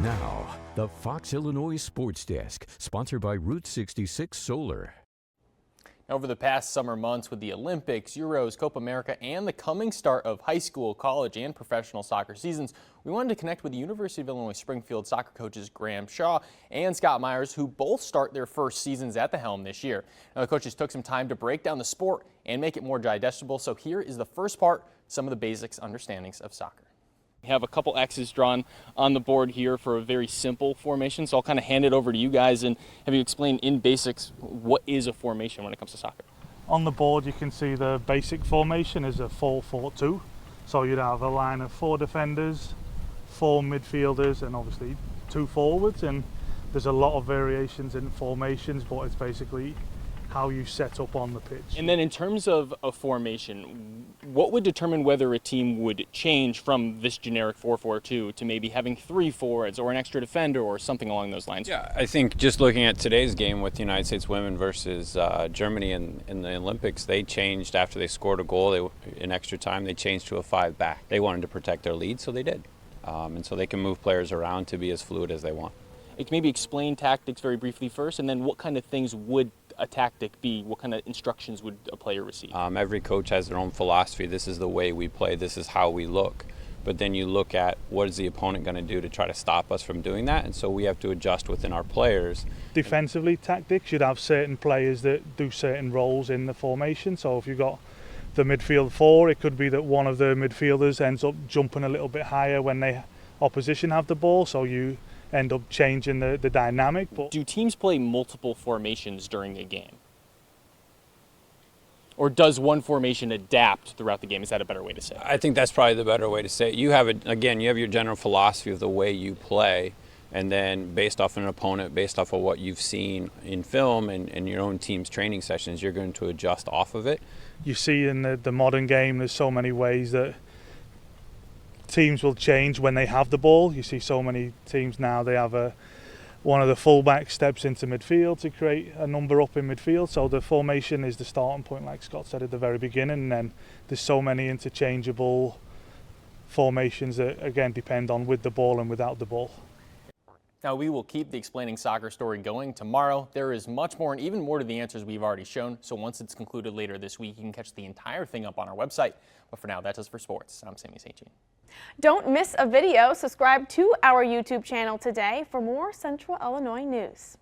Now, the Fox Illinois Sports Desk, sponsored by Route 66 Solar. Over the past summer months with the Olympics, Euros, Copa America, and the coming start of high school, college, and professional soccer seasons, we wanted to connect with the University of Illinois Springfield soccer coaches Graham Shaw and Scott Myers, who both start their first seasons at the helm this year. Now, the coaches took some time to break down the sport and make it more digestible, so here is the first part, some of the basics understandings of soccer. We have a couple X's drawn on the board here for a very simple formation, so I'll kind of hand it over to you guys and have you explain in basics what is a formation when it comes to soccer. On the board you can see the basic formation is a 4-4-2, so you'd have a line of 4 defenders, 4 midfielders and obviously 2 forwards, and there's a lot of variations in formations, but it's basically how you set up on the pitch. And then in terms of a formation, what would determine whether a team would change from this generic 4-4-2 to maybe having 3 forwards or an extra defender or something along those lines? Yeah, I think just looking at today's game with the United States women versus Germany in the Olympics, they changed after they scored a goal in extra time. They changed to a 5-back. They wanted to protect their lead, so they did. And so they can move players around to be as fluid as they want. Maybe explain tactics very briefly first, and then what kind of things would a tactic be? What kind of instructions would a player receive? Every coach has their own philosophy. This is the way we play. This is how we look. But then you look at what is the opponent going to do to try to stop us from doing that, and so we have to adjust within our players. Defensively, tactics, you'd have certain players that do certain roles in the formation. So if you've got the midfield 4, it could be that one of the midfielders ends up jumping a little bit higher when the opposition have the ball, so you end up changing the dynamic. But do teams play multiple formations during a game? Or does one formation adapt throughout the game? Is that a better way to say it? I think that's probably the better way to say it. You have your general philosophy of the way you play, and then based off an opponent, based off of what you've seen in film and your own team's training sessions, you're going to adjust off of it. You see in the modern game, there's so many ways that teams will change when they have the ball. You see so many teams now, they have one of the fullbacks steps into midfield to create a number up in midfield. So the formation is the starting point, like Scott said at the very beginning, and then there's so many interchangeable formations that again depend on with the ball and without the ball. Now, we will keep the Explaining Soccer story going tomorrow. There is much more and even more to the answers we've already shown, so once it's concluded later this week, you can catch the entire thing up on our website. But for now, that's us for sports. I'm Sammy St. Jean. Don't miss a video. Subscribe to our YouTube channel today for more Central Illinois news.